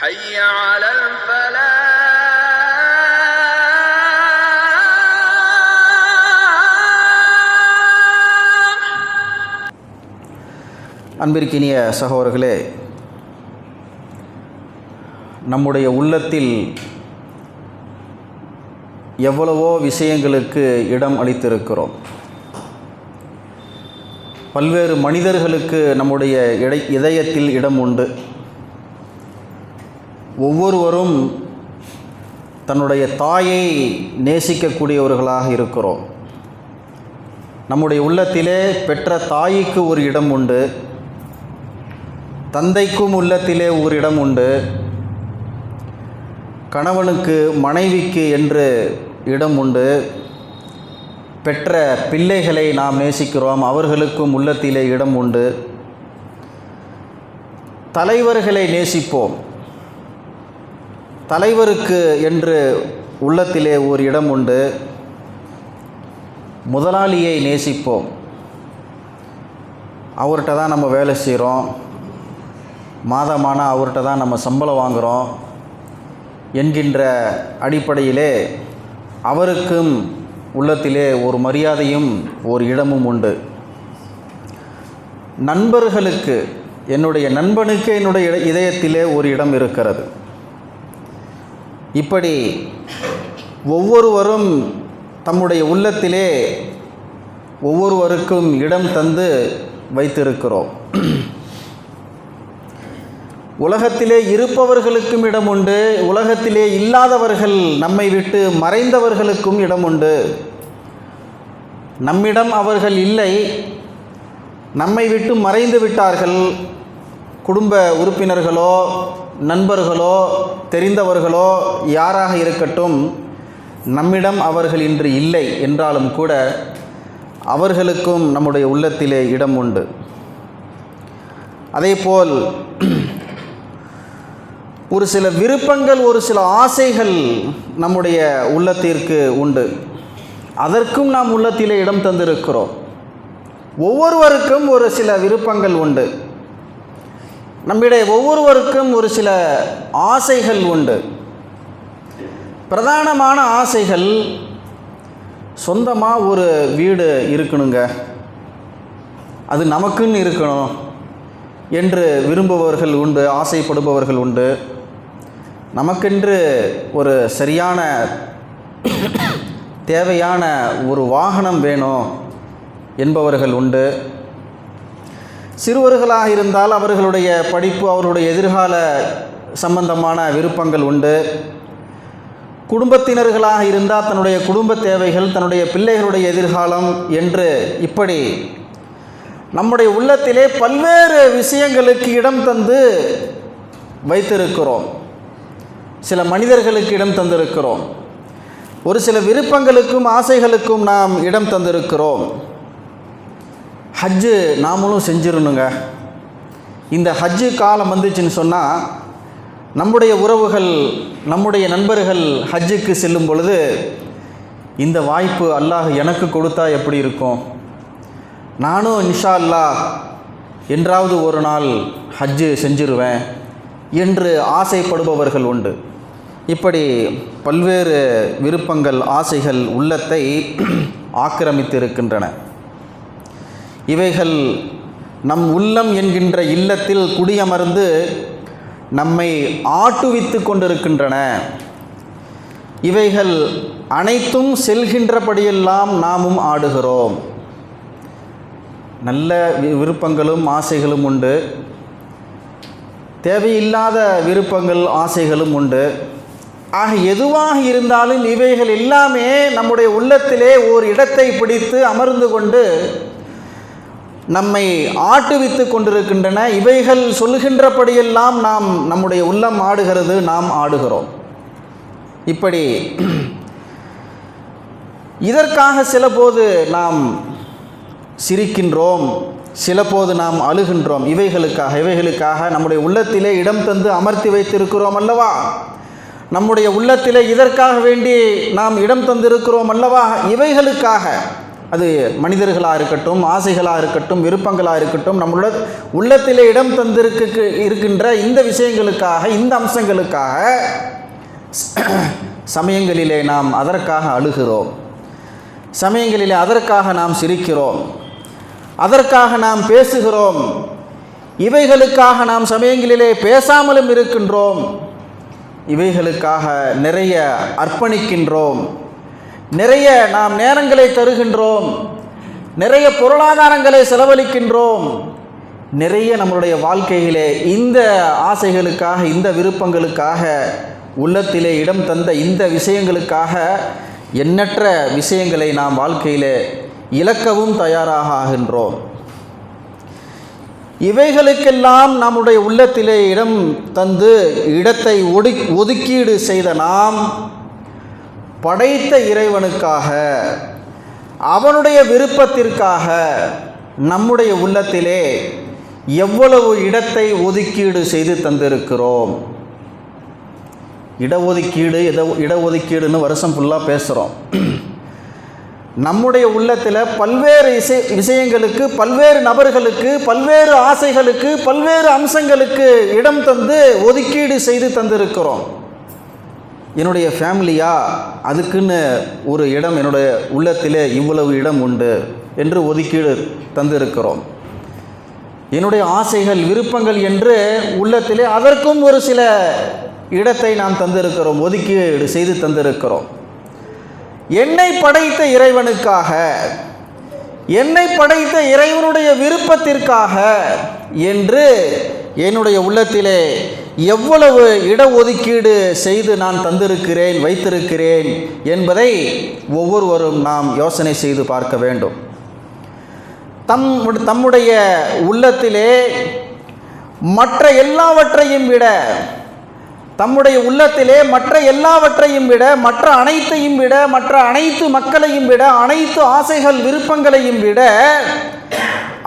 حي على الفلاح. அன்பிற்கினிய சகோதரர்களே, நம்முடைய உள்ளத்தில் எவ்வளவோ விஷயங்களுக்கு இடம் அளித்திருக்கிறோம். பல்வேறு மனிதர்களுக்கு நம்முடைய இதயத்தில் இடம் உண்டு. ஒவ்வொருவரும் தன்னுடைய தாயை நேசிக்கக்கூடியவர்களாக இருக்கிறோம். நம்முடைய உள்ளத்திலே பெற்ற தாய்க்கு ஒரு இடம் உண்டு, தந்தைக்கும் உள்ளத்திலே ஒரு இடம் உண்டு, கணவனுக்கு மனைவிக்கு என்று இடம் உண்டு. பெற்ற பிள்ளைகளை நாம் நேசிக்கிறோம், அவர்களுக்கும் உள்ளத்திலே இடம் உண்டு. தலைவர்களை நேசிப்போம், தலைவருக்கு என்று உள்ளத்திலே ஒரு இடம் உண்டு. முதலாளியை நேசிப்போம், அவர்கிட்ட தான் நம்ம வேலை செய்கிறோம், மாதமான அவர்கிட்ட தான் நம்ம சம்பளம் வாங்குகிறோம் என்கின்ற அடிப்படையிலே அவருக்கும் உள்ளத்திலே ஒரு மரியாதையும் ஒரு இடமும் உண்டு. நண்பர்களுக்கு, என்னுடைய நண்பனுக்கு என்னுடைய இதயத்திலே ஒரு இடம் இருக்கிறது. இப்படி ஒவ்வொருவரும் தம்முடைய உள்ளத்திலே ஒவ்வொருவருக்கும் இடம் தந்து வைத்திருக்கிறோம். உலகத்திலே இருப்பவர்களுக்கும் இடம் உண்டு, உலகத்திலே இல்லாதவர்கள், நம்மை விட்டு மறைந்தவர்களுக்கும் இடம் உண்டு. நம்மிடம் அவர்கள் இல்லை, நம்மை விட்டு மறைந்து விட்டார்கள். குடும்ப உறுப்பினர்களோ நண்பர்களோ தெரிந்தவர்களோ யாராக இருக்கட்டும், நம்மிடம் அவர்கள் இன்று இல்லை என்றாலும் கூட அவர்களுக்கும் நம்முடைய உள்ளத்திலே இடம் உண்டு. அதேபோல் ஒரு சில விருப்பங்கள், ஒரு சில ஆசைகள் நம்முடைய உள்ளத்திற்கு உண்டு. அதற்கும் நாம் உள்ளத்திலே இடம் தந்திருக்கிறோம். ஒவ்வொருவருக்கும் ஒரு சில விருப்பங்கள் உண்டு. நம்மிடையே ஒவ்வொருவருக்கும் ஒரு சில ஆசைகள் உண்டு. பிரதானமான ஆசைகள், சொந்தமாக ஒரு வீடு இருக்கணுங்க, அது நமக்குன்னு இருக்கணும் என்று விரும்புபவர்கள் உண்டு, ஆசைப்படுபவர்கள் உண்டு. நமக்கென்று ஒரு சரியான தேவையான ஒரு வாகனம் வேணும் என்பவர்கள் உண்டு. சிறுவர்களாக இருந்தால் அவர்களுடைய படிப்பு, அவர்களுடைய எதிர்கால சம்பந்தமான விருப்பங்கள் உண்டு. குடும்பத்தினர்களாக இருந்தால் தன்னுடைய குடும்ப தேவைகள், தன்னுடைய பிள்ளைகளுடைய எதிர்காலம் என்று இப்படி நம்முடைய உள்ளத்திலே பல்வேறு விஷயங்களுக்கு இடம் தந்து வைத்திருக்கிறோம். சில மனிதர்களுக்கு இடம் தந்திருக்கிறோம், ஒரு சில விருப்பங்களுக்கும் ஆசைகளுக்கும் நாம் இடம் தந்திருக்கிறோம். ஹஜ்ஜு நாமளும் செஞ்சிடணுங்க. இந்த ஹஜ்ஜு காலம் வந்துச்சுன்னு சொன்னால், நம்முடைய உறவுகள், நம்முடைய நண்பர்கள் ஹஜ்ஜுக்கு செல்லும் பொழுது, இந்த வாய்ப்பு அல்லாஹ் எனக்கு கொடுத்தா எப்படி இருக்கும், நானும் இன்ஷா அல்லாஹ் என்றாவது ஒரு நாள் ஹஜ்ஜு செஞ்சிருவேன் என்று ஆசைப்படுபவர்கள் உண்டு. இப்படி பல்வேறு விருப்பங்கள், ஆசைகள் உள்ளத்தை ஆக்கிரமித்திருக்கின்றன. இவைகள் நம் உள்ளம் என்கின்ற இல்லத்தில் குடியமர்ந்து நம்மை ஆட்டுவித்து கொண்டிருக்கின்றன. இவைகள் அனைத்தும் செல்கின்றபடியெல்லாம் நாமும் ஆடுகிறோம். நல்ல விருப்பங்களும் ஆசைகளும் உண்டு, தேவையில்லாத விருப்பங்கள் ஆசைகளும் உண்டு. ஆக எதுவாக இருந்தாலும் இவைகள் எல்லாமே நம்முடைய உள்ளத்திலே ஓர் இடத்தை பிடித்து அமர்ந்து கொண்டு நம்மை ஆட்டுவித்து கொண்டிருக்கின்றன. இவைகள் சொல்கின்றபடியெல்லாம் நம்முடைய உள்ளம் ஆடுகிறது, நாம் ஆடுகிறோம். இப்படி இதற்காக சில போது நாம் சிரிக்கின்றோம், சில போது நாம் அழுகின்றோம். இவைகளுக்காக நம்முடைய உள்ளத்திலே இடம் தந்து அமர்த்தி வைத்திருக்கிறோம் அல்லவா? நம்முடைய உள்ளத்திலே இதற்காக வேண்டி நாம் இடம் தந்திருக்கிறோம் அல்லவா? இவைகளுக்காக அது மனிதர்களாக இருக்கட்டும், ஆசைகளாக இருக்கட்டும், விருப்பங்களாக இருக்கட்டும், நம்மளோட உள்ளத்திலே இடம் இருக்கின்ற இந்த விஷயங்களுக்காக, இந்த அம்சங்களுக்காக சமயங்களிலே நாம் அதற்காக அழுகிறோம், சமயங்களிலே அதற்காக நாம் சிரிக்கிறோம், அதற்காக நாம் பேசுகிறோம், இவைகளுக்காக நாம் சமயங்களிலே பேசாமலும் இருக்கின்றோம், இவைகளுக்காக நிறைய அர்ப்பணிக்கின்றோம், நிறைய நாம் நேரங்களை தருகின்றோம், நிறைய பொருளாதாரங்களை செலவழிக்கின்றோம், நிறைய நம்மளுடைய வாழ்க்கையிலே இந்த ஆசைகளுக்காக, இந்த விருப்பங்களுக்காக, உள்ளத்திலே இடம் தந்த இந்த விஷயங்களுக்காக எண்ணற்ற விஷயங்களை நாம் வாழ்க்கையிலே இழக்கவும் தயாராக ஆகின்றோம். இவைகளுக்கெல்லாம் நம்முடைய உள்ளத்திலே இடம் தந்து இடத்தை ஒதுக்கீடு செய்த நாம் படைத்த இறைவனுக்காக, அவனுடைய விருப்பத்திற்காக நம்முடைய உள்ளத்திலே எவ்வளவு இடத்தை ஒதுக்கீடு செய்து தந்திருக்கிறோம். இடஒதுக்கீடுன்னு வருஷம் ஃபுல்லாக பேசுகிறோம். நம்முடைய உள்ளத்தில் பல்வேறு விஷயங்களுக்கு, பல்வேறு நபர்களுக்கு, பல்வேறு ஆசைகளுக்கு, பல்வேறு அம்சங்களுக்கு இடம் தந்து ஒதுக்கீடு செய்து தந்திருக்கிறோம். என்னுடைய ஃபேமிலியா, அதுக்குன்னு ஒரு இடம் என்னுடைய உள்ளத்திலே இவ்வளவு இடம் உண்டு என்று ஒதுக்கீடு தந்திருக்கிறோம். என்னுடைய ஆசைகள், விருப்பங்கள் என்று உள்ளத்திலே அதற்கும் ஒரு சில இடத்தை நாம் தந்திருக்கிறோம், ஒதுக்கீடு செய்து தந்திருக்கிறோம். என்னை படைத்த இறைவனுக்காக, என்னை படைத்த இறைவனுடைய விருப்பத்திற்காக என்று என்னுடைய உள்ளத்திலே எவ்வளவு இடஒதுக்கீடு செய்து நான் தந்திருக்கிறேன், வைத்திருக்கிறேன் என்பதை ஒவ்வொருவரும் நாம் யோசனை செய்து பார்க்க வேண்டும். தம்முடைய உள்ளத்திலே மற்ற எல்லாவற்றையும் விட, தம்முடைய உள்ளத்திலே மற்ற எல்லாவற்றையும் விட, மற்ற அனைத்தையும் விட, மற்ற அனைத்து மக்களையும் விட, அனைத்து ஆசைகள் விருப்பங்களையும் விட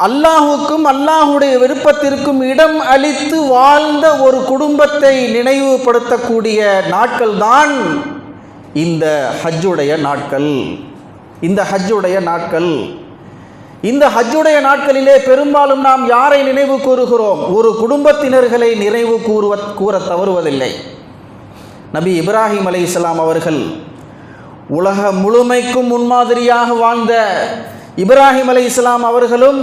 அல்லாஹுக்கும் அல்லாஹுடைய விருப்பத்திற்கும் இடம் அளித்து வாழ்ந்த ஒரு குடும்பத்தை நினைவுபடுத்தக்கூடிய நாட்கள் தான் இந்த ஹஜ்ஜுடைய நாட்கள். இந்த ஹஜ்ஜுடைய நாட்களிலே பெரும்பாலும் நாம் யாரை நினைவு கூறுகிறோம்? ஒரு குடும்பத்தினர்களை நினைவு கூற தவறுவதில்லை. நபி இப்ராஹிம் அலைஹிஸ்ஸலாம் அவர்கள் உலக முழுமைக்கும் முன்மாதிரியாக வாழ்ந்த இப்ராஹிம் அலைஹிஸ்ஸலாம் அவர்களும்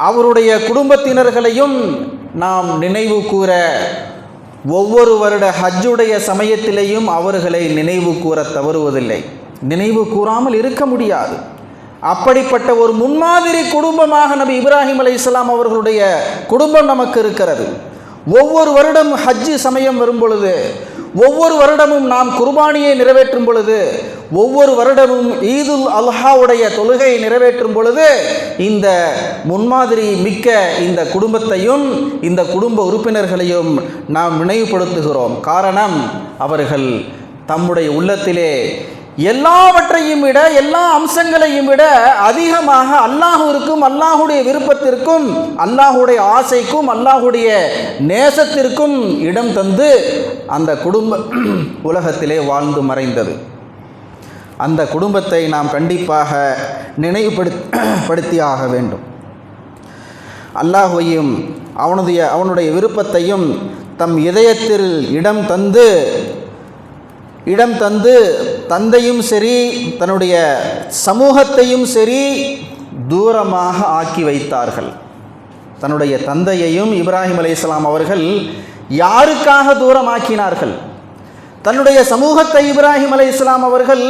அவருடைய குடும்பத்தினர்களையும் நாம் நினைவு கூற, ஒவ்வொரு வருட ஹஜ்ஜுடைய சமயத்திலேயும் அவர்களை நினைவு கூற தவறுவதில்லை. நினைவு கூறாமல் இருக்க முடியாது. அப்படிப்பட்ட ஒரு முன்மாதிரி குடும்பமாக நபி இப்ராஹிம் அலைஹிஸ்ஸலாம் அவர்களுடைய குடும்பம் நமக்கு இருக்கிறது. ஒவ்வொரு வருடம் ஹஜ்ஜு சமயம் வரும் பொழுது, ஒவ்வொரு வருடமும் நாம் குர்பானியை நிறைவேற்றும் பொழுது, ஒவ்வொரு வருடமும் ஈதுல் அல்ஹாவுடைய தொழுகையை நிறைவேற்றும் பொழுது இந்த முன்மாதிரி மிக்க இந்த குடும்பத்தையும் இந்த குடும்ப உறுப்பினர்களையும் நாம் நினைவுபடுத்துகிறோம். காரணம், அவர்கள் தம்முடைய உள்ளத்திலே எல்லாவற்றையும் விட, எல்லா அம்சங்களையும் விட அதிகமாக அல்லாஹ்விற்கும் அல்லாஹுடைய விருப்பத்திற்கும் அல்லாஹுடைய ஆசைக்கும் அல்லாஹுடைய நேசத்திற்கும் இடம் தந்து அந்த குடும்ப உலகத்திலே வாழ்ந்து மறைந்தது. அந்த குடும்பத்தை நாம் கண்டிப்பாக நினைவுபடுத்தி ஆக வேண்டும். அல்லாஹ்வையும் அவனுடைய விருப்பத்தையும் தம் இதயத்தில் இடம் தந்து தந்தையும் சரி, தன்னுடைய சமூகத்தையும் சரி தூரமாக ஆக்கி வைத்தார்கள். தன்னுடைய தந்தையையும் இப்ராஹிம் அலைஹிஸ்ஸலாம் அவர்கள் யாருக்காக தூரமாக்கினார்கள்? தன்னுடைய சமூகத்தை இப்ராஹிம் அலைஹிஸ்ஸலாம் அவர்கள்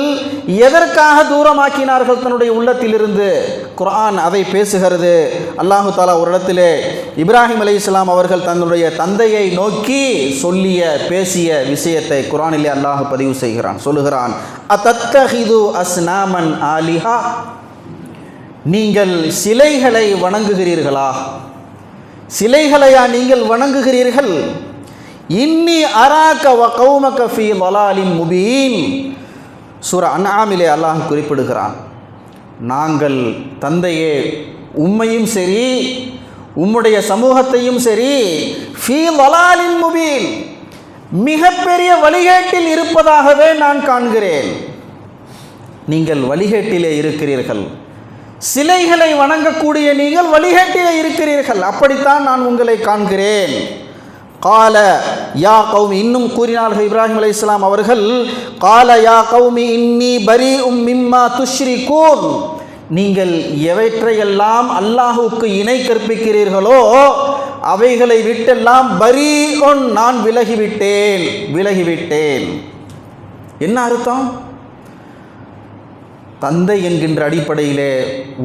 எதற்காக தூரமாக்கினார்கள் தன்னுடைய உள்ளத்திலிருந்து? குர்ஆன் அதை பேசுகிறது. அல்லாஹு தாலா ஒரு இடத்திலே இப்ராஹிம் அலைஹிஸ்ஸலாம் அவர்கள் தன்னுடைய தந்தையை நோக்கி பேசிய விஷயத்தை குர்ஆனிலே அல்லாஹ் பதிவு செய்கிறான், சொல்லுகிறான், அதத்தஹிது அஸ்னாமன் ஆலிஹா, நீங்கள் சிலைகளை வணங்குகிறீர்களா? சிலைகளையா நீங்கள் வணங்குகிறீர்கள்? இன்னி அராக வ கௌமக ஃபீ ضلالின் முபீன். சூரா அன்ஆமிலே அல்லாஹ் குறிப்பிடுகிறான், நாங்கள் தந்தையே உம்மையும் சரி உம்முடைய சமூகத்தையும் சரி ஃபீ ضلالின் முபீன், மிகப்பெரிய வழிகேட்டில் இருப்பதாகவே நான் காண்கிறேன். நீங்கள் வழிகேட்டிலே இருக்கிறீர்கள். சிலைகளை வணங்கக்கூடிய நீங்கள் வழிகேட்டிலே இருக்கிறீர்கள், அப்படித்தான் நான் உங்களை காண்கிறேன். கால யா கௌமி, இன்னும் கூறினார்கள் இப்ராஹிம் அலைஹிஸ்ஸலாம் அவர்கள், கால யா கௌமி இன்னி பரீஉம் மிம்மா துஷ்ரிகூன், நீங்கள் எவற்றையெல்லாம் அல்லாஹுவுக்கு இணை கற்பிக்கிறீர்களோ அவைகளை விட்டெல்லாம் பரீஉன், நான் விலகிவிட்டேன். என்ன அர்த்தம்? தந்தை என்கின்ற அடிப்படையிலே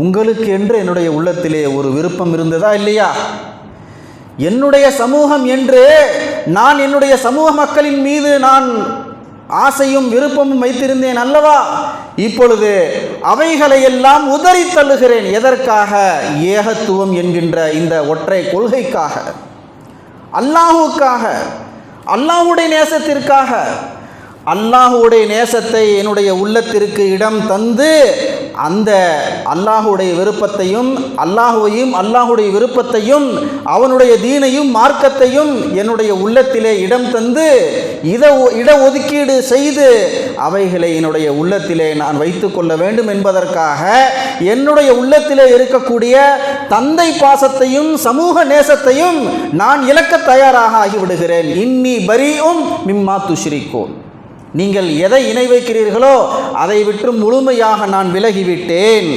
உங்களுக்கு என்று என்னுடைய உள்ளத்திலே ஒரு விருப்பம் இருந்ததா இல்லையா? என்னுடைய சமூகம் என்று நான் என்னுடைய சமூக மக்களின் மீது நான் ஆசையும் விருப்பமும் வைத்திருந்தேன் அல்லவா? இப்பொழுது அவைகளையெல்லாம் உதறி தள்ளுகிறேன். எதற்காக? ஏகத்துவம் என்கின்ற இந்த ஒற்றை கொள்கைக்காக, அல்லாஹுக்காக, அல்லாஹுடைய நேசத்திற்காக. அல்லாஹுடைய நேசத்தை என்னுடைய உள்ளத்திற்கு இடம் தந்து அந்த அல்லாஹுடைய விருப்பத்தையும் அல்லாஹுவையும் அல்லாஹுடைய விருப்பத்தையும் அவனுடைய தீனையும் மார்க்கத்தையும் என்னுடைய உள்ளத்திலே இடம் தந்து இட ஒதுக்கீடு செய்து அவைகளை என்னுடைய உள்ளத்திலே நான் வைத்து கொள்ள வேண்டும் என்பதற்காக என்னுடைய உள்ளத்திலே இருக்கக்கூடிய தந்தை பாசத்தையும் சமூக நேசத்தையும் நான் இழக்க தயாராக ஆகிவிடுகிறேன். இன்னி பரீஉம் மிம்மா துஷ்ரிகூன், நீங்கள் எதை இணை வைக்கிறீர்களோ அதை விட்டு முழுமையாக நான் விலகிவிட்டேன்.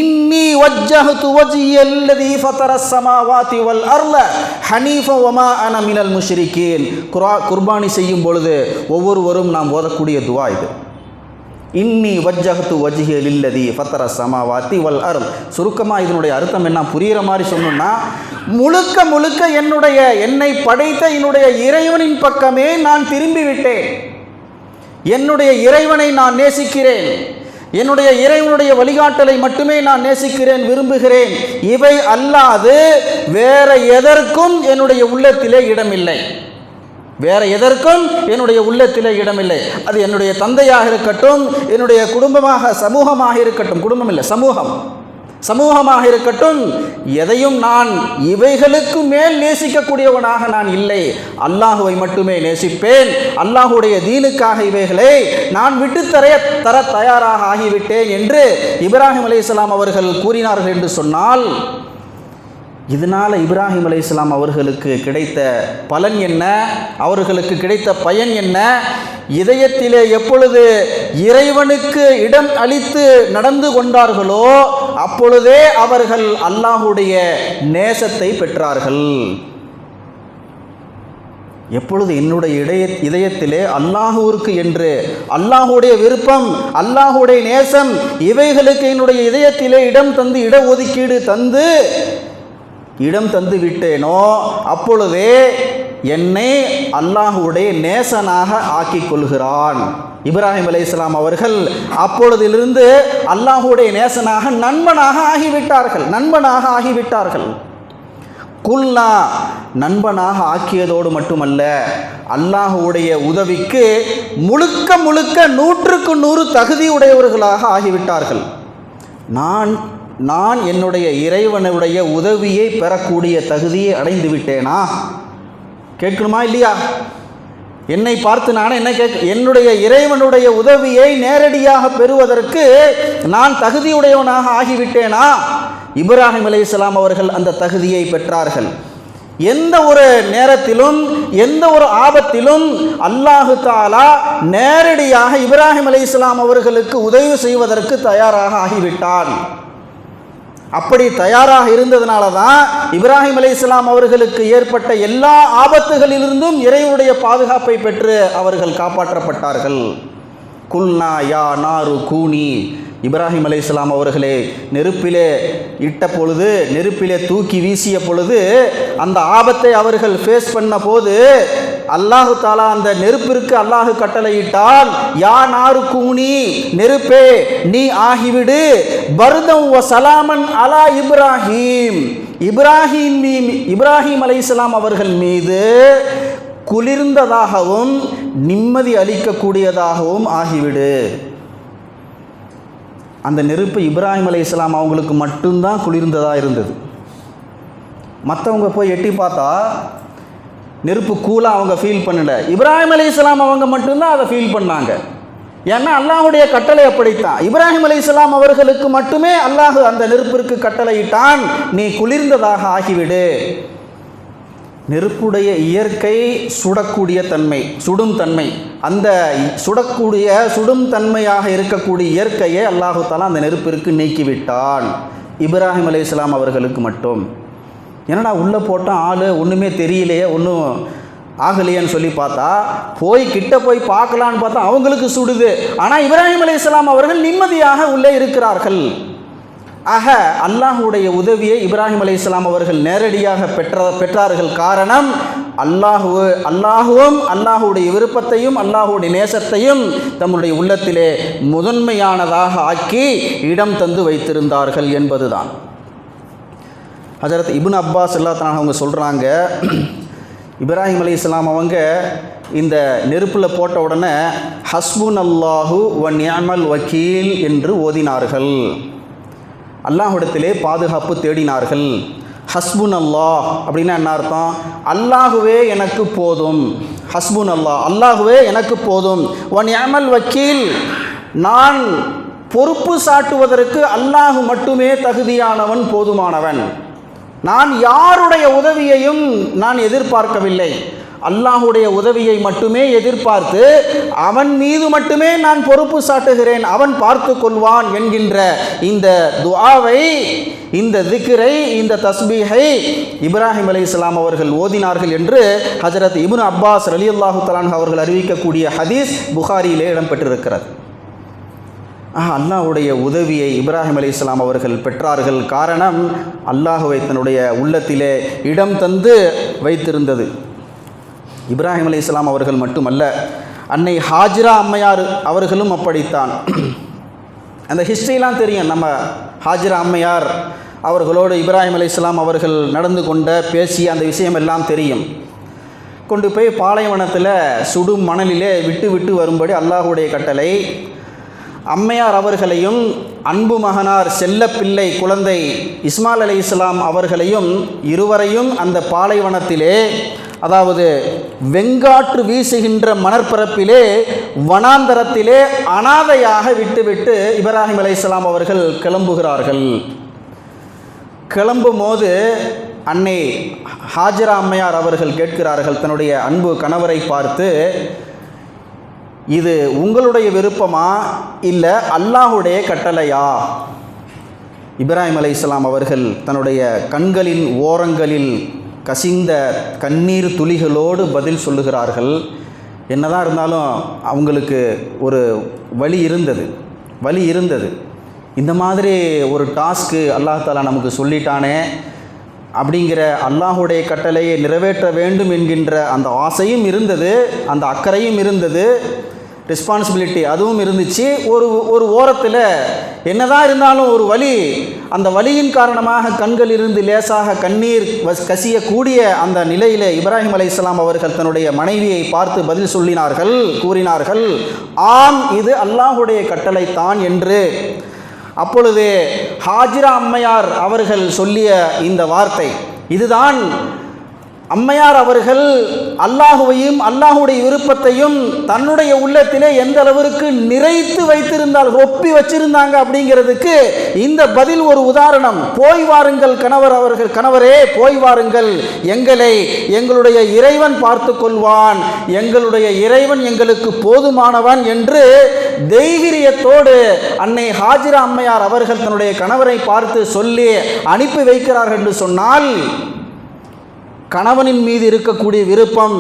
இன்னி வஜ்ஜஹது வஜ்ஹியல்லதீ ஃபதரஸ் ஸமாவாதி வல் அர்ல ஹனீஃபா வமா அன மினல் முஷ்ரிகீன். குர்பானி செய்யும் பொழுது ஒவ்வொருவரும் நாம் ஓதக்கூடிய துஆ இது. இன்னி வஜ்ஜஹது வஜ்ஹிய லில்லதீ ஃபதரஸ் ஸமாவாதி வல் அர்ல். சுருக்கமாக இதனுடைய அர்த்தம் என்ன புரிகிற மாதிரி சொன்னோம்னா, முழுக்க முழுக்க என்னை படைத்த என்னுடைய இறைவனின் பக்கமே நான் திரும்பிவிட்டேன். என்னுடைய இறைவனை நான் நேசிக்கிறேன், என்னுடைய இறைவனுடைய வழிகாட்டலை மட்டுமே நான் நேசிக்கிறேன், விரும்புகிறேன். இவை அல்லாது வேற எதற்கும் என்னுடைய உள்ளத்திலே இடமில்லை, வேற எதற்கும் என்னுடைய உள்ளத்திலே இடமில்லை. அது என்னுடைய தந்தையாக இருக்கட்டும், என்னுடைய குடும்பமாக சமூகமாக இருக்கட்டும், குடும்பம் இல்லை சமூகமாக இருக்கட்டும், எதையும் நான் இவைகளுக்கு மேல் நேசிக்கக்கூடியவனாக நான் இல்லை. அல்லாஹுவை மட்டுமே நேசிப்பேன். அல்லாஹுடைய தீனுக்காக இவைகளை நான் விட்டு தர தயாராக ஆகிவிட்டேன் என்று இப்ராஹிம் அலைஹிஸ்ஸலாம் அவர்கள் கூறினார்கள் என்று சொன்னால், இதனால் இப்ராஹிம் அலைஹிஸ்ஸலாம் அவர்களுக்கு கிடைத்த பலன் என்ன, அவர்களுக்கு கிடைத்த பயன் என்ன? இதயத்திலே எப்பொழுது இறைவனுக்கு இடம் அளித்து நடந்து கொண்டார்களோ அப்பொழுதே அவர்கள் அல்லாஹுடைய நேசத்தை பெற்றார்கள். எப்பொழுது என்னுடைய இதயத்திலே அல்லாஹுவிற்கு என்று அல்லாஹுடைய விருப்பம், அல்லாஹுடைய நேசம், இவைகளுக்கு என்னுடைய இதயத்திலே இட ஒதுக்கீடு இடம் தந்து விட்டேனோ அப்பொழுதே என்னை அல்லாஹுடைய நேசனாக ஆக்கிக் கொள்கிறான். இப்ராஹிம் அலைஹிஸ்ஸலாம் அவர்கள் அப்பொழுதிலிருந்து அல்லாஹுடைய நேசனாக நண்பனாக ஆகிவிட்டார்கள். குல்னா, நண்பனாக ஆக்கியதோடு மட்டுமல்ல, அல்லாஹுடைய உதவிக்கு முழுக்க 100% தகுதியுடையவர்களாக ஆகிவிட்டார்கள். நான் என்னுடைய இறைவனுடைய உதவியை பெறக்கூடிய தகுதியை அடைந்து விட்டேனா? கேட்கணுமா இல்லையா? என்னை பார்த்து நான் என்ன என்னுடைய இறைவனுடைய உதவியை நேரடியாக பெறுவதற்கு நான் தகுதியுடையவனாக ஆகிவிட்டேனா? இப்ராஹிம் அலைஹிஸ்ஸலாம் அவர்கள் அந்த தகுதியை பெற்றார்கள். எந்த ஒரு நேரத்திலும் எந்த ஒரு ஆபத்திலும் அல்லாஹு தஆலா நேரடியாக இப்ராஹிம் அலைஹிஸ்ஸலாம் அவர்களுக்கு உதவி செய்வதற்கு தயாராக ஆகிவிட்டான். அப்படி தயாராக இருந்ததுனால தான் இப்ராஹிம் அலைஹிஸ்ஸலாம் அவர்களுக்கு ஏற்பட்ட எல்லா ஆபத்துகளிலிருந்தும் இறைவனுடைய பாதுகாப்பை பெற்று அவர்கள் காப்பாற்றப்பட்டார்கள். குல்னா யா நாரு கூனி, இப்ராஹிம் அலைஹிஸ்ஸலாம் அவர்களே நெருப்பிலே இட்ட பொழுது, நெருப்பிலே தூக்கி வீசிய பொழுது, அந்த ஆபத்தை அவர்கள் ஃபேஸ் பண்ண போது அல்லாஹு தாலா அந்த நெருப்பிற்கு அல்லாஹு கட்டளையிட்டால், யா நாரு கூனி, நெருப்பே நீ ஆகிவிடு, பர்தம் வ சலாமன் அலா இப்ராஹிம், இப்ராஹிம் அலைஹிஸ்ஸலாம் அவர்கள் மீது குளிர்ந்ததாகவும் நிம்மதி அளிக்கக்கூடியதாகவும் ஆகிவிடு. அந்த நெருப்பு இப்ராஹிம் அலைஹிஸ்ஸலாம் அவங்களுக்கு மட்டும்தான் குளிர்ந்ததாக இருந்தது. மற்றவங்க போய் எட்டி பார்த்தா நெருப்பு கூலாக அவங்க ஃபீல் பண்ணல. இப்ராஹிம் அலைஹிஸ்ஸலாம் அவங்க மட்டும்தான் அதை ஃபீல் பண்ணாங்க. ஏன்னா அல்லாஹுடைய கட்டளை அப்படித்தான். இப்ராஹிம் அலைஹிஸ்ஸலாம் அவர்களுக்கு மட்டுமே அல்லாஹ் அந்த நெருப்பிற்கு கட்டளையிட்டான், நீ குளிர்ந்ததாக ஆகிவிடு. நெருப்புடைய இயற்கை சுடக்கூடிய தன்மை, சுடும் தன்மை. அந்த சுடும் தன்மையாக இருக்கக்கூடிய இயற்கையை அல்லாஹு தஆலா அந்த நெருப்பிற்கு நீக்கிவிட்டான். இப்ராஹிம் அலைஹிஸ்ஸலாம் அவர்களுக்கு மட்டும். என்னடா உள்ளே போட்டால் ஆள் ஒன்றுமே தெரியலையே, ஒன்றும் ஆகலையேன்னு சொல்லி பார்த்தா, கிட்ட போய் பார்க்கலான்னு பார்த்தா அவங்களுக்கு சுடுது. ஆனால் இப்ராஹிம் அலைஹிஸ்ஸலாம் அவர்கள் நிம்மதியாக உள்ளே இருக்கிறார்கள். ஆக அல்லாஹுடைய உதவியை இப்ராஹிம் அலைஹிஸ்ஸலாம் அவர்கள் நேரடியாக பெற்றார்கள். காரணம் அல்லாஹுவும் அல்லாஹுடைய விருப்பத்தையும் அல்லாஹுடைய நேசத்தையும் தம்முடைய உள்ளத்திலே முதன்மையானதாக ஆக்கி இடம் தந்து வைத்திருந்தார்கள் என்பதுதான். ஹஜரத் இப்னு அப்பாஸ் ஸல்லல்லாஹு அவங்க சொல்கிறாங்க, இப்ராஹிம் அலைஹிஸ்ஸலாம் அவங்க இந்த நெருப்பில் போட்ட உடனே ஹஸ்புன் அல்லாஹு வ நிஅமல் வக்கீல் என்று ஓதினார்கள். அல்லாஹ்விடத்திலே பாதுகாப்பு தேடினார்கள். ஹஸ்புன் அல்லாஹ் அப்படின்னா என்ன அர்த்தம்? அல்லாஹுவே எனக்கு போதும். ஹஸ்புன் அல்லாஹ், அல்லாஹுவே எனக்கு போதும். வ நிஅமல் வக்கீல், நான் பொறுப்பு சாட்டுவதற்கு அல்லாஹ் மட்டுமே தகுதியானவன், போதுமானவன். நான் யாருடைய உதவியையும் நான் எதிர்பார்க்கவில்லை, அல்லாஹுடைய உதவியை மட்டுமே எதிர்பார்த்து அவன் மீது மட்டுமே நான் பொறுப்பு சாட்டுகிறேன், அவன் பார்த்து கொள்வான் என்கின்ற இந்த துஆவை, இந்த திக்ரை, இந்த தஸ்பீஹை இப்ராஹிம் அலைஹிஸ்ஸலாம் அவர்கள் ஓதினார்கள் என்று ஹஜரத் இப்னு அப்பாஸ் ரலியல்லாஹு தஆலா அன்ஹு அவர்கள் அறிவிக்கக்கூடிய ஹதீஸ் புகாரியிலே இடம்பெற்றிருக்கிறது. அல்லாஹுடைய உதவியை இப்ராஹிம் அலைஹிஸ்ஸலாம் அவர்கள் பெற்றார்கள். காரணம் அல்லாஹுவை தன்னுடைய உள்ளத்திலே இடம் தந்து வைத்திருந்தது. இப்ராஹிம் அலைஹிஸ்ஸலாம் அவர்கள் மட்டுமல்ல, அன்னை ஹாஜிரா அம்மையார் அவர்களும் அப்படித்தான். அந்த ஹிஸ்ட்ரிலாம் தெரியும். நம்ம ஹாஜிரா அம்மையார் அவர்களோடு இப்ராஹிம் அலைஹிஸ்ஸலாம் அவர்கள் நடந்து கொண்ட பேசிய அந்த விஷயம் எல்லாம் தெரியும். கொண்டு போய் பாலைவனத்தில் சுடும் மணலிலே விட்டு வரும்படி அல்லாஹுடைய கட்டளை. அம்மையார் அவர்களையும் அன்பு மகனார் செல்லப்பிள்ளை குழந்தை இஸ்மாயில் அலைஹிஸ்ஸலாம் அவர்களையும் இருவரையும் அந்த பாலைவனத்திலே, அதாவது வெங்காற்று வீசுகின்ற மணற்பரப்பிலே வனாந்தரத்திலே அனாதையாக விட்டுவிட்டு இப்ராஹிம் அலைஹிஸ்ஸலாம் அவர்கள் கிளம்புகிறார்கள். கிளம்பும் போது அன்னை ஹாஜிரா அம்மையார் அவர்கள் கேட்கிறார்கள் தன்னுடைய அன்பு கணவரை பார்த்து, இது உங்களுடைய விருப்பமா இல்லை அல்லாஹுடைய கட்டளையா? இப்ராஹிம் அலைஹிஸ்ஸலாம் அவர்கள் தன்னுடைய கண்களின் ஓரங்களில் கசிந்த கண்ணீர் துளிகளோடு பதில் சொல்லுகிறார்கள். என்னதான் இருந்தாலும் அவங்களுக்கு ஒரு வலி இருந்தது. இந்த மாதிரி ஒரு டாஸ்க்கு அல்லாஹ் தஆலா நமக்கு சொல்லிட்டானே அப்படிங்கிற அல்லாஹுடைய கட்டளையை நிறைவேற்ற வேண்டும் என்கின்ற அந்த ஆசையும் இருந்தது, அந்த அக்கறையும் இருந்தது, ரெஸ்பான்சிபிலிட்டி அதுவும் இருந்துச்சு. ஒரு ஓரத்தில் என்னதான் இருந்தாலும் ஒரு வலி, அந்த வலியின் காரணமாக கண்களிலிருந்து லேசாக கண்ணீர் கசியக்கூடிய அந்த நிலையில் இப்ராஹிம் அலைஹிஸ்ஸலாம் அவர்கள் தன்னுடைய மனைவியை பார்த்து பதில் கூறினார்கள், ஆம் இது அல்லாஹுடைய கட்டளைத்தான் என்று. அப்பொழுது ஹாஜிரா அம்மையார் அவர்கள் சொல்லிய இந்த வார்த்தை இதுதான். அம்மையார் அவர்கள் அல்லாஹுவையும் அல்லாஹுடைய விருப்பத்தையும் தன்னுடைய உள்ளத்திலே எந்த அளவிற்கு நிறைத்து வைத்திருந்தால், ஒப்பி வச்சிருந்தாங்க அப்படிங்கிறதுக்கு இந்த பதில் ஒரு உதாரணம். போய் வாருங்கள் கணவரே போய் வாருங்கள், எங்களுடைய இறைவன் பார்த்து கொள்வான், எங்களுடைய இறைவன் எங்களுக்கு போதுமானவன் என்று தைரியத்தோடு அன்னை ஹாஜிரா அம்மையார் அவர்கள் தன்னுடைய கணவரை பார்த்து சொல்லி அனுப்பி வைக்கிறார்கள் என்று சொன்னால், கணவனின் மீது இருக்கக்கூடிய விருப்பம்,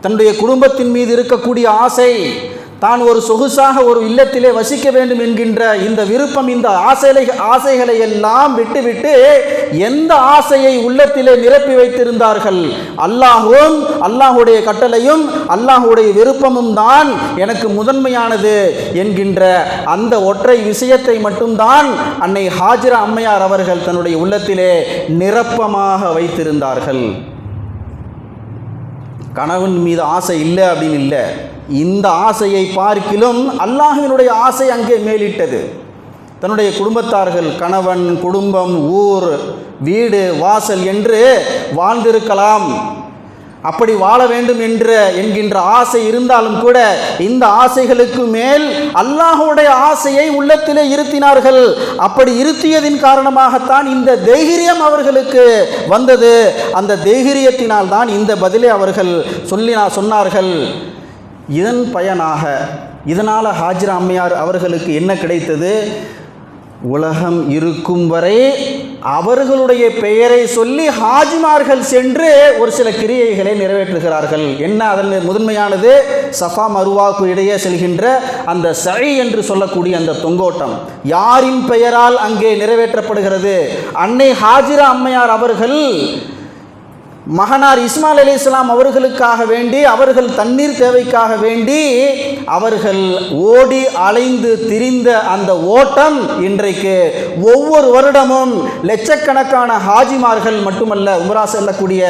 தன்னுடைய குடும்பத்தின் மீது இருக்கக்கூடிய ஆசை, தான் ஒரு சொகுசாக ஒரு இல்லத்திலே வசிக்க வேண்டும் என்கின்ற இந்த விருப்பம், இந்த ஆசைகளை எல்லாம் விட்டுவிட்டு எந்த ஆசையை உள்ளத்திலே நிரப்பி வைத்திருந்தார்கள்? அல்லாஹும் அல்லாஹுடைய கட்டளையும் அல்லாஹுடைய விருப்பமும் தான் எனக்கு முதன்மையானது என்கின்ற அந்த ஒற்றை விஷயத்தை மட்டும்தான் அன்னை ஹாஜிரா அம்மையார் அவர்கள் தன்னுடைய உள்ளத்திலே நிரப்பமாக வைத்திருந்தார்கள். கணவன் மீது ஆசை இல்லை அப்படின்னு இல்லை, இந்த ஆசையை பார்க்கிலும் அல்லாஹ்வினுடைய ஆசை அங்கே மேலிட்டது. தன்னுடைய குடும்பத்தார்கள், கணவன், குடும்பம், ஊர், வீடு, வாசல் என்று வாழ்ந்திருக்கலாம். அப்படி வாழ வேண்டும் என்கின்ற ஆசை இருந்தாலும் கூட இந்த ஆசைகளுக்கு மேல் அல்லாஹ்வுடைய ஆசையை உள்ளத்திலே இருத்தினார்கள். அப்படி இருத்தியதின் காரணமாகத்தான் இந்த தைரியம் அவர்களுக்கு வந்தது. அந்த தைரியத்தினால் தான் இந்த பதிலை அவர்கள் சொன்னார்கள். இதன் பயனாக இதனால் ஹாஜிரா அம்மையார் அவர்களுக்கு என்ன கிடைத்தது? உலகம் இருக்கும் வரை அவர்களுடைய பெயரை சொல்லி ஹாஜிமார்கள் சென்று ஒரு சில கிரியைகளை நிறைவேற்றுகிறார்கள். என்ன அதன் முதன்மையானது? சஃபா மருவாக்கு இடையே செல்கின்ற அந்த சை என்று சொல்லக்கூடிய அந்த தொங்கோட்டம் யாரின் பெயரால் அங்கே நிறைவேற்றப்படுகிறது? அன்னை ஹாஜிரா அம்மையார் அவர்கள் மகனார் இஸ்மாயில் அலைஹிஸ்ஸலாம் அவர்களுக்காக வேண்டி, அவர்கள் தண்ணீர் தேவைக்காக வேண்டி அவர்கள் ஓடி அலைந்து திரிந்த அந்த ஓட்டம் இன்றைக்கு ஒவ்வொரு வருடமும் லட்சக்கணக்கான ஹாஜிமார்கள் மட்டுமல்ல, உம்ரா செல்லக்கூடிய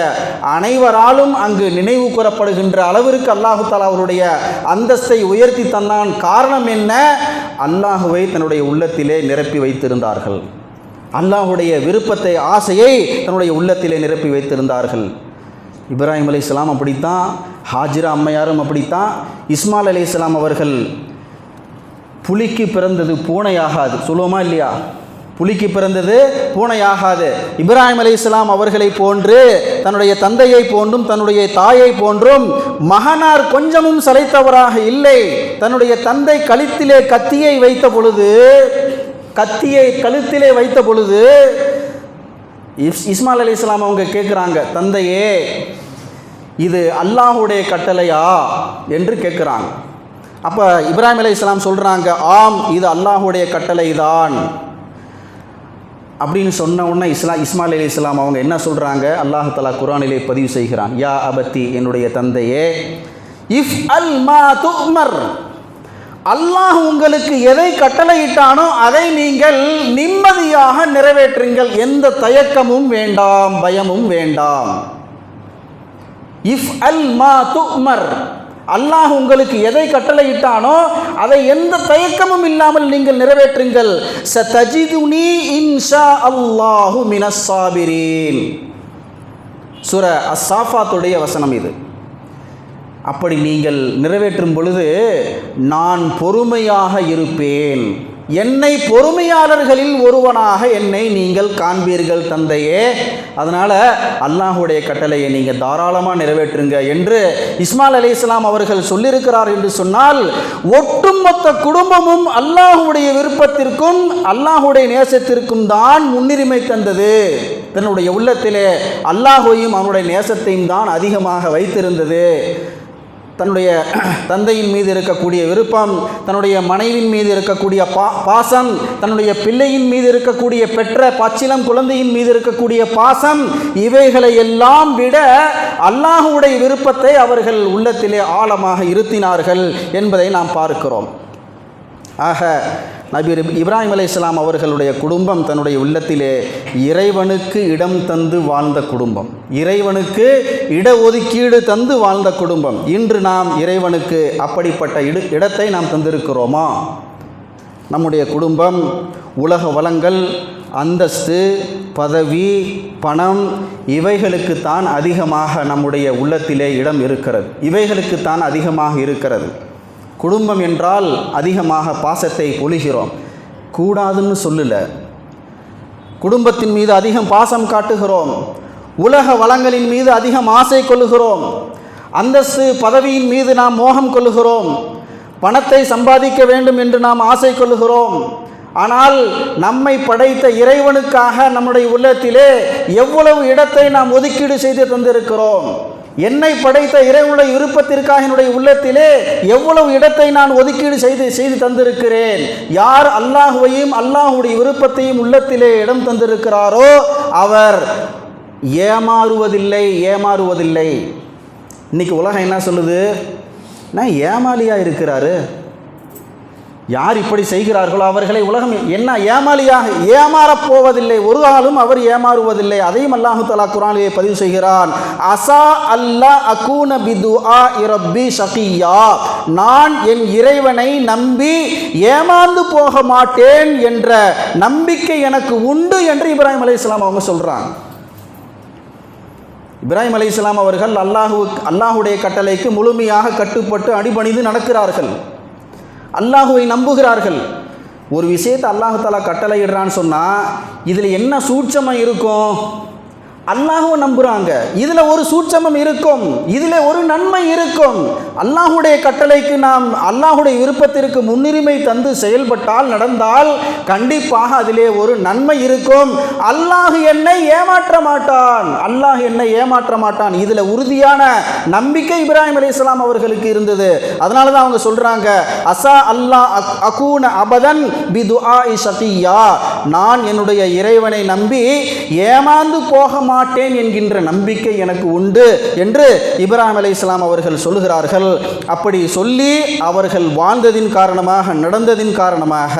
அனைவராலும் அங்கு நினைவு கூறப்படுகின்ற அளவிற்கு அல்லாஹு தஆலா அவருடைய அந்தஸ்தை உயர்த்தி தந்தான். காரணம் என்ன? அல்லாஹுவை தன்னுடைய உள்ளத்திலே நிரப்பி வைத்திருந்தார்கள். அல்லாஹுடைய விருப்பத்தை, ஆசையை தன்னுடைய உள்ளத்திலே நிரப்பி வைத்திருந்தார்கள். இப்ராஹிம் அலைஹிஸ்ஸலாம் அப்படித்தான், ஹாஜிரா அம்மையாரும் அப்படித்தான். இஸ்மாயில் அலைஹிஸ்ஸலாம் அவர்கள் புலிக்கு பிறந்தது பூனையாகாது சொல்லுவோமா இல்லையா? புலிக்கு பிறந்தது பூனையாகாது. இப்ராஹிம் அலைஹிஸ்ஸலாம் அவர்களை போன்று தன்னுடைய தந்தையை போன்றும் தன்னுடைய தாயை போன்றும் மகனார் கொஞ்சமும் சளைத்தவராக இல்லை. தன்னுடைய தந்தை கழுத்திலே கத்தியை வைத்த பொழுது இஸ்மாயில் அலைஹிஸ்ஸலாம் அவங்க கேட்குறாங்க, தந்தையே இது அல்லாஹுடைய கட்டளையா என்று கேட்குறாங்க. அப்போ இப்ராஹிம் அலைஹிஸ்ஸலாம் சொல்கிறாங்க, ஆம் இது அல்லாஹுடைய கட்டளை தான் அப்படின்னு சொன்ன உடனே இஸ்மாயில் அலைஹிஸ்ஸலாம் அவங்க என்ன சொல்கிறாங்க? அல்லாஹ் தஆலா குர்ஆனிலே பதிவு செய்கிறான், யா அபத்தி, என்னுடைய தந்தையே, இஃப் அல் மா துமர், அல்லாஹ் உங்களுக்கு எதை கட்டளையிட்டானோ அதை நீங்கள் நிம்மதியாக நிறைவேற்றுங்கள். எந்த தயக்கமும் வேண்டாம், பயமும் வேண்டாம். இஃப் அல் மா துமர், அல்லாஹ் உங்களுக்கு எதை கட்டளையிட்டானோ அதை எந்த தயக்கமும் இல்லாமல் நீங்கள் நிறைவேற்றுங்கள். சதஜிதுனி இன்ஷா அல்லாஹு மினஸ் சாபிரீன். சூரா அஸ்-சாஃபாத்துடைய வசனம் இது. அப்படி நீங்கள் நிறைவேற்றும் பொழுது நான் பொறுமையாக இருப்பேன். என்னை பொறுமையாளர்களில் ஒருவனாக என்னை நீங்கள் காண்பீர்கள் தந்தையே. அதனால் அல்லாஹுடைய கட்டளையை நீங்கள் தாராளமாக நிறைவேற்றுங்க என்று இஸ்மாயில் அலைஹிஸ்ஸலாம் அவர்கள் சொல்லியிருக்கிறார் என்று சொன்னால், ஒட்டுமொத்த குடும்பமும் அல்லாஹுடைய விருப்பத்திற்கும் அல்லாஹுடைய நேசத்திற்கும் தான் முன்னுரிமை தந்தது. தன்னுடைய உள்ளத்திலே அல்லாஹையும் அவனுடைய நேசத்தையும் தான் அதிகமாக வைத்திருந்தது. தன்னுடைய தந்தையின் மீது இருக்கக்கூடிய விருப்பம், தன்னுடைய மனைவியின் மீது இருக்கக்கூடிய பாசம், தன்னுடைய பிள்ளையின் மீது இருக்கக்கூடிய பெற்ற பச்சிலம் குழந்தையின் மீது இருக்கக்கூடிய பாசம், இவைகளை எல்லாம் விட அல்லாஹ்வுடைய விருப்பத்தை அவர்கள் உள்ளத்திலே ஆழமாக இருத்தினார்கள் என்பதை நாம் பார்க்கிறோம். ஆக நபி இப்ராஹிம் அலைஹிஸ்ஸலாம் அவர்களுடைய குடும்பம் தன்னுடைய உள்ளத்திலே இறைவனுக்கு இடம் தந்து வாழ்ந்த குடும்பம், இறைவனுக்கு இடஒதுக்கீடு தந்து வாழ்ந்த குடும்பம். இன்று நாம் இறைவனுக்கு அப்படிப்பட்ட இடத்தை நாம் தந்திருக்கிறோமா? நம்முடைய குடும்பம் உலக வளங்கள், அந்தஸ்து, பதவி, பணம், இவைகளுக்குத்தான் அதிகமாக நம்முடைய உள்ளத்திலே இடம் இருக்கிறது, இவைகளுக்குத்தான் அதிகமாக இருக்கிறது. குடும்பம் என்றால் அதிகமாக பாசத்தை பொழிகிறோம், கூடாதுன்னு சொல்லல. குடும்பத்தின் மீது அதிகம் பாசம் காட்டுகிறோம், உலக வளங்களின் மீது அதிகம் ஆசை கொள்ளுகிறோம், அந்தஸ்து பதவியின் மீது நாம் மோகம் கொள்ளுகிறோம், பணத்தை சம்பாதிக்க வேண்டும் என்று நாம் ஆசை கொள்ளுகிறோம். ஆனால் நம்மை படைத்த இறைவனுக்காக நம்முடைய உள்ளத்திலே எவ்வளவு இடத்தை நாம் ஒதுக்கீடு செய்து தந்திருக்கிறோம்? என்னை படைத்த இறைவனுடைய விருப்பத்திற்காக என்னுடைய உள்ளத்திலே எவ்வளவு இடத்தை நான் ஒதுக்கீடு செய்து தந்திருக்கிறேன்? யார் அல்லாஹுவையும் அல்லாஹுடைய விருப்பத்தையும் உள்ளத்திலே இடம் தந்திருக்கிறாரோ அவர் ஏமாறுவதில்லை. இன்னைக்கு உலகம் என்ன சொல்லுது? நான் ஏமாளியாக இருக்கிறாரு, யார் இப்படி செய்கிறார்களோ அவர்களை உலகம் என்ன ஏமாளியாக ஏமாறப் போவதில்லை, ஒரு காலம் அவர் ஏமாறுவதில்லை. அதையும் அல்லாஹு தஆலா குர்ஆனிலே பதிவு செய்கிறான். அஸா அல்லா அகூன பிதுஆ ரப்பி ஷகியா, நான் என் இறைவனை நம்பி ஏமாந்து போக மாட்டேன் என்ற நம்பிக்கை எனக்கு உண்டு என்று இப்ராஹிம் அலைஹிஸ்ஸலாம் அவங்க சொல்றாங்க. இப்ராஹிம் அலைஹிஸ்ஸலாம் அவர்கள் அல்லாஹுடைய கட்டளைக்கு முழுமையாக கட்டுப்பட்டு அடிபணிந்து நடக்கிறார்கள், அல்லாஹுவை நம்புகிறார்கள். ஒரு விஷயத்தை அல்லாஹு தஆலா கட்டளையிடுறான்னு சொன்னால் இதில் என்ன சூட்சமம் இருக்கும்? அல்லாஹுவை நம்புகிறாங்க, இதில் ஒரு சூட்சமம் இருக்கும், இதில் ஒரு நன்மை இருக்கும். அல்லாஹுடைய கட்டளைக்கு நாம் அல்லாஹுடைய விருப்பத்திற்கு முன்னுரிமை தந்து செயல்பட்டால் நடந்தால் கண்டிப்பாக அதிலே ஒரு நன்மை இருக்கும். அல்லாஹ் என்னை ஏமாற்ற மாட்டான், அல்லாஹ் என்னை ஏமாற்ற மாட்டான். இதில் உறுதியான நம்பிக்கை இப்ராஹிம் அலைஹிஸ்ஸலாம் அவர்களுக்கு இருந்தது. அதனால தான் அவங்க சொல்கிறாங்க, அசா அல்லாஹ் அகூன அபதன் பிதுஆஇ ஷகியா, நான் என்னுடைய இறைவனை நம்பி ஏமாந்து போக மாட்டேன் என்கின்ற நம்பிக்கை எனக்கு உண்டு என்று இப்ராஹிம் அலைஹிஸ்ஸலாம் அவர்கள் சொல்கிறார்கள். அப்படி சொல்லி அவர்கள் வாழ்ந்ததின் காரணமாக, நடந்ததின் காரணமாக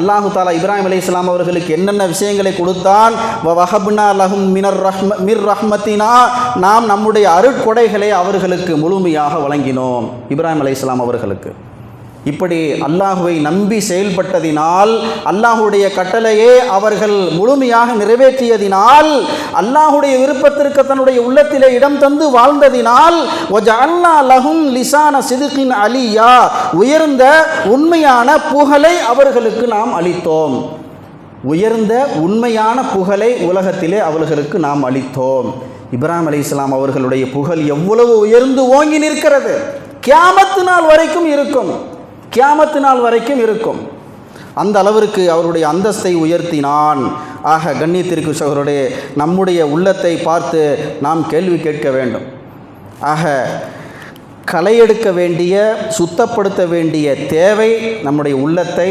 அல்லாஹு தஆலா இப்ராஹிம் அலைஹிஸ்ஸலாம் அவர்களுக்கு என்னென்ன விஷயங்களை கொடுத்தான்? வஹப்னா லஹும் மிர் ரஹ்மத்தினா, நாம் நம்முடைய அருட்கொடைகளை அவர்களுக்கு முழுமையாக வழங்கினோம் இப்ராஹிம் அலைஹிஸ்ஸலாம் அவர்களுக்கு. இப்படி அல்லாஹுவை நம்பி செயல்பட்டதினால், அல்லாஹுடைய கட்டளையே அவர்கள் முழுமையாக நிறைவேற்றியதினால், அல்லாஹுடைய விருப்பத்திற்கு தன்னுடைய உள்ளத்திலே இடம் தந்து வாழ்ந்ததினால், வஜஅல்னா லஹும் லிசான சிதுகின் அலியா, உயர்ந்த உண்மையான புகழை அவர்களுக்கு நாம் அளித்தோம். உயர்ந்த உண்மையான புகழை உலகத்திலே அவர்களுக்கு நாம் அளித்தோம். இப்ராஹிம் அலைஹிஸ்ஸலாம் அவர்களுடைய புகழ் எவ்வளவு உயர்ந்து ஓங்கி நிற்கிறது, கியாமத்து நாள் வரைக்கும் இருக்கும், கியாமத்து நாள் வரைக்கும் இருக்கும். அந்த அளவிற்கு அவருடைய அந்தஸ்தை உயர்த்தினான். ஆக கண்ணியத்திற்கு சகோதரரே, நம்முடைய உள்ளத்தை பார்த்து நாம் கேள்வி கேட்க வேண்டும். ஆக களையெடுக்க வேண்டிய, சுத்தப்படுத்த வேண்டிய தேவை, நம்முடைய உள்ளத்தை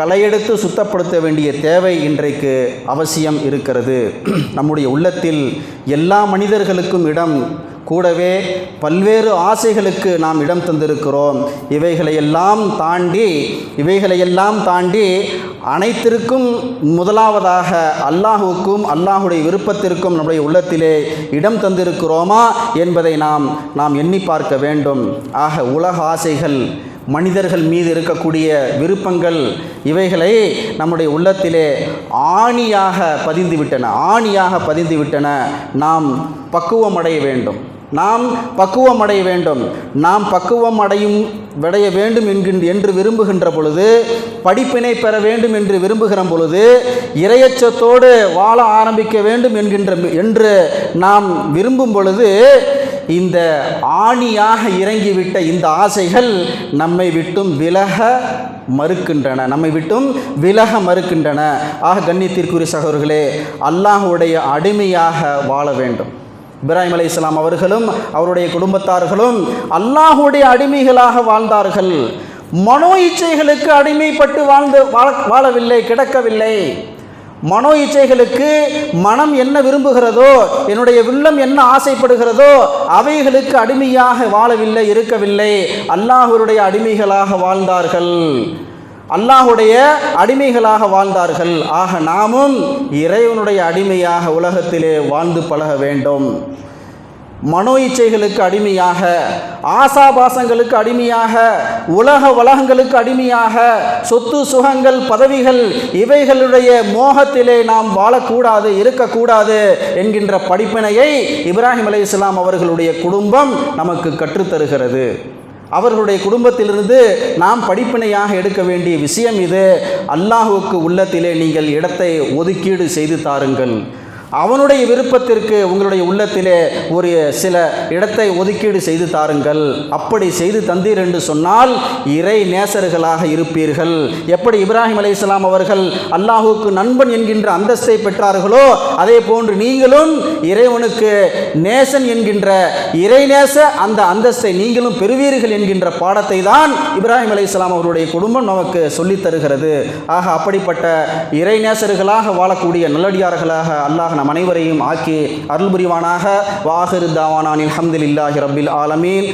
களையெடுத்து சுத்தப்படுத்த வேண்டிய தேவை இன்றைக்கு அவசியம் இருக்கிறது. நம்முடைய உள்ளத்தில் எல்லா மனிதர்களுக்கும் இடம், கூடவே பல்வேறு ஆசைகளுக்கு நாம் இடம் தந்திருக்கிறோம். இவைகளையெல்லாம் தாண்டி அனைத்திற்கும் முதலாவதாக அல்லாஹுக்கும் அல்லாஹுடைய விருப்பத்திற்கும் நம்முடைய உள்ளத்திலே இடம் தந்திருக்கிறோமா என்பதை நாம் எண்ணி பார்க்க வேண்டும். ஆக உலக ஆசைகள், மனிதர்கள் மீது இருக்கக்கூடிய விருப்பங்கள், இவைகளை நம்முடைய உள்ளத்திலே ஆணியாக பதிந்து விட்டன. நாம் பக்குவமடைய வேண்டும். நாம் பக்குவம் அடைய வேண்டும் என்று விரும்புகின்ற பொழுது, படிப்பினை பெற வேண்டும் என்று விரும்புகிற பொழுது, இறையச்சத்தோடு வாழ ஆரம்பிக்க வேண்டும் என்று நாம் விரும்பும் பொழுது, இந்த ஆணியாக இறங்கிவிட்ட இந்த ஆசைகள் நம்மை விட்டும் விலக மறுக்கின்றன. ஆக கண்ணியத்திற்குரிய சகோதரர்களே, அல்லாஹ்வுடைய அடிமையாக வாழ வேண்டும். இப்ராஹிம் அலைஹிஸ்ஸலாம் அவர்களும் அவருடைய குடும்பத்தார்களும் அல்லாஹ்வுடைய அடிமைகளாக வாழ்ந்தார்கள். மனோ இச்சைகளுக்கு அடிமைப்பட்டு வாழவில்லை, கிடக்கவில்லை. மனோ இச்சைகளுக்கு, மனம் என்ன விரும்புகிறதோ, என்னுடைய உள்ளம் என்ன ஆசைப்படுகிறதோ அவைகளுக்கு அடிமையாக வாழவில்லை, இருக்கவில்லை. அல்லாஹ்வுடைய அடிமைகளாக வாழ்ந்தார்கள். ஆக நாமும் இறைவனுடைய அடிமையாக உலகத்திலே வாழ்ந்து பழக வேண்டும். மனோ இச்சைகளுக்கு அடிமையாக, ஆசாபாசங்களுக்கு அடிமையாக, உலக வளங்களுக்கு அடிமையாக, சொத்து சுகங்கள் பதவிகள் இவைகளுடைய மோகத்திலே நாம் வாழக்கூடாது, இருக்கக்கூடாது என்கின்ற படிப்பினையை இப்ராஹிம் அலைஹிஸ்ஸலாம் அவர்களுடைய குடும்பம் நமக்கு கற்றுத்தருகிறது. அவர்களுடைய குடும்பத்திலிருந்து நாம் படிப்பினையாக எடுக்க வேண்டிய விஷயம் இது. அல்லாஹுவுக்கு உள்ளத்திலே நீங்கள் இடத்தை ஒதுக்கீடு செய்து தாருங்கள். அவனுடைய விருப்பத்திற்கு உங்களுடைய உள்ளத்திலே ஒரு சில இடத்தை ஒதுக்கீடு செய்து தாருங்கள். அப்படி செய்து தந்தீர் என்று சொன்னால் இறை நேசர்களாக இருப்பீர்கள். எப்படி இப்ராஹிம் அலைஹிஸ்ஸலாம் அவர்கள் அல்லாஹுக்கு நண்பன் என்கின்ற அந்தஸ்தை பெற்றார்களோ, அதே போன்று நீங்களும் இறைவனுக்கு நேசன் என்கின்ற இறைநேச அந்த அந்தஸ்தை நீங்களும் பெறுவீர்கள் என்கின்ற பாடத்தை தான் இப்ராஹிம் அலைஹிஸ்ஸலாம் அவருடைய குடும்பம் நமக்கு சொல்லித் தருகிறது. ஆக அப்படிப்பட்ட இறைநேசர்களாக வாழக்கூடிய நல்லடியார்களாக அல்லாஹ் நம் அனைவரையும் ஆக்கி அருள் புரிவானாக. வாஹிரு தாவானா அல்ஹம்துலில்லாஹி ரப்பில் ஆலமீன்.